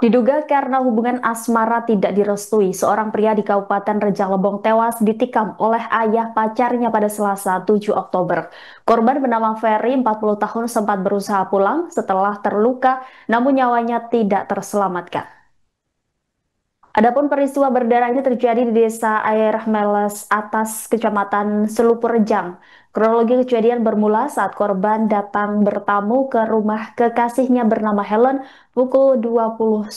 Diduga karena hubungan asmara tidak direstui, seorang pria di Kabupaten Rejang Lebong tewas ditikam oleh ayah pacarnya pada Selasa 7 Oktober. Korban bernama Ferry, 40 tahun, sempat berusaha pulang setelah terluka, namun nyawanya tidak terselamatkan. Adapun peristiwa berdarah ini terjadi di Desa Air Meles Atas, Kecamatan Selupur Rejang. Kronologi kejadian bermula saat korban datang bertamu ke rumah kekasihnya bernama Helen pukul 21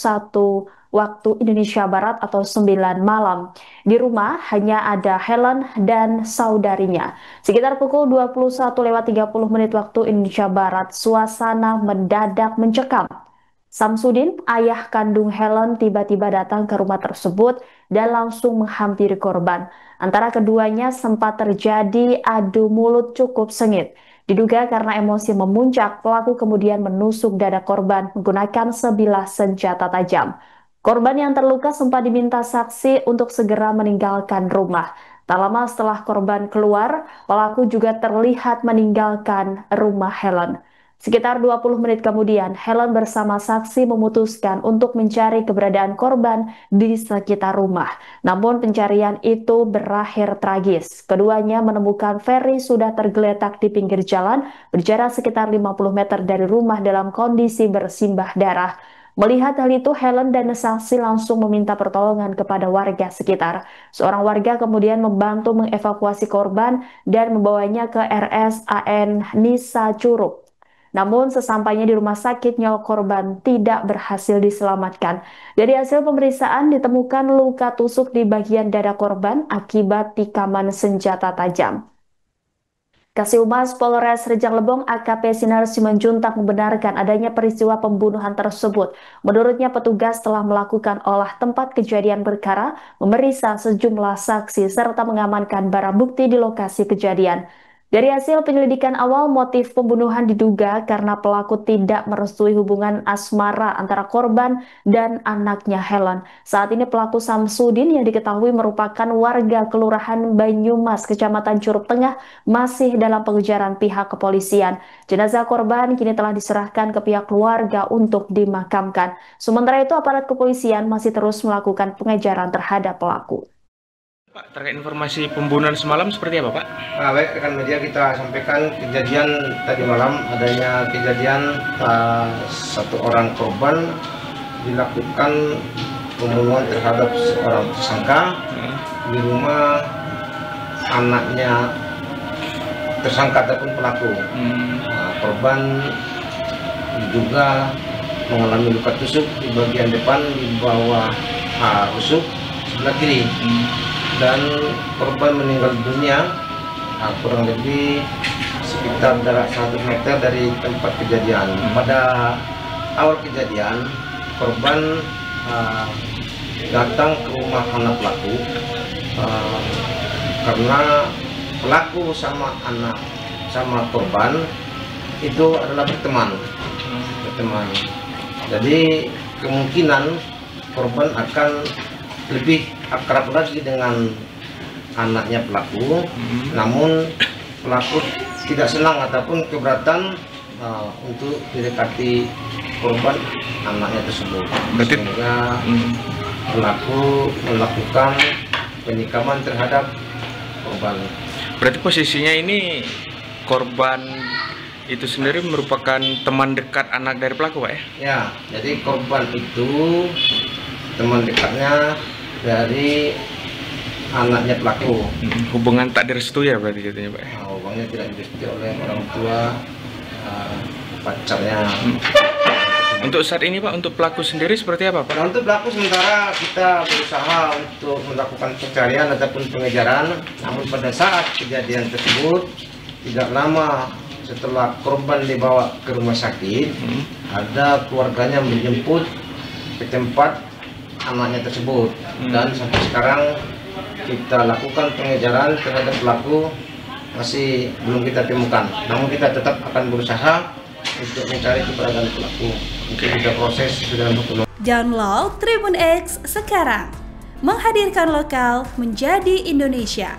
waktu Indonesia Barat atau 9 malam. Di rumah hanya ada Helen dan saudarinya. Sekitar pukul 21:30 waktu Indonesia Barat, suasana mendadak mencekam. Samsudin, ayah kandung Helen, tiba-tiba datang ke rumah tersebut dan langsung menghampiri korban. Antara keduanya sempat terjadi adu mulut cukup sengit. Diduga karena emosi memuncak, pelaku kemudian menusuk dada korban menggunakan sebilah senjata tajam. Korban yang terluka sempat diminta saksi untuk segera meninggalkan rumah. Tak lama setelah korban keluar, pelaku juga terlihat meninggalkan rumah Helen. Sekitar 20 menit kemudian, Helen bersama saksi memutuskan untuk mencari keberadaan korban di sekitar rumah. Namun pencarian itu berakhir tragis. Keduanya menemukan Ferry sudah tergeletak di pinggir jalan, berjarak sekitar 50 meter dari rumah dalam kondisi bersimbah darah. Melihat hal itu, Helen dan saksi langsung meminta pertolongan kepada warga sekitar. Seorang warga kemudian membantu mengevakuasi korban dan membawanya ke RSAN Nisa Curug. Namun sesampainya di rumah sakit, nyawa korban tidak berhasil diselamatkan. Dari hasil pemeriksaan ditemukan luka tusuk di bagian dada korban akibat tikaman senjata tajam. Kasih Polres Rejang Lebong AKP Sinar Simanjuntak membenarkan adanya peristiwa pembunuhan tersebut. Menurutnya petugas telah melakukan olah tempat kejadian perkara, memeriksa sejumlah saksi serta mengamankan barang bukti di lokasi kejadian. Dari hasil penyelidikan awal, motif pembunuhan diduga karena pelaku tidak merestui hubungan asmara antara korban dan anaknya Helen. Saat ini pelaku Samsudin yang diketahui merupakan warga Kelurahan Banyumas, Kecamatan Curug Tengah, masih dalam pengejaran pihak kepolisian. Jenazah korban kini telah diserahkan ke pihak keluarga untuk dimakamkan. Sementara itu aparat kepolisian masih terus melakukan pengejaran terhadap pelaku. Pak, terkait informasi pembunuhan semalam seperti apa, Pak? Nah, baik, rekan media, kita sampaikan kejadian tadi malam, adanya kejadian satu orang korban dilakukan pembunuhan terhadap seorang tersangka di rumah anaknya tersangka ataupun pelaku. Korban diduga mengalami luka tusuk di bagian depan di bawah rusuk sebelah kiri. Dan korban meninggal dunia kurang lebih sekitar jarak 100 meter dari tempat kejadian. Pada awal kejadian, korban datang ke rumah anak pelaku karena pelaku sama korban itu adalah berteman. Jadi kemungkinan korban akan lebih akrab lagi dengan anaknya pelaku, namun pelaku tidak senang ataupun keberatan untuk mendekati korban anaknya tersebut. Sehingga pelaku melakukan penikaman terhadap korban. Berarti posisinya ini korban itu sendiri merupakan teman dekat anak dari pelaku, Pak ya? Ya, jadi korban itu teman dekatnya dari anaknya pelaku. Hubungan tak direstui ya berarti katanya, Pak? Hubungannya tidak direstui oleh orang tua pacarnya. Untuk saat ini, Pak, untuk pelaku sendiri seperti apa, Pak? Nah, untuk pelaku sementara kita berusaha untuk melakukan pencarian ataupun pengejaran. Namun pada saat kejadian tersebut, tidak lama setelah korban dibawa ke rumah sakit, ada keluarganya menjemput ke tempat anaknya tersebut, dan sampai sekarang kita lakukan pengejaran terhadap pelaku masih belum kita temukan. Namun kita tetap akan berusaha untuk mencari keberadaan pelaku. Kita proses dengan hukum. Download Tribun X sekarang, menghadirkan lokal menjadi Indonesia.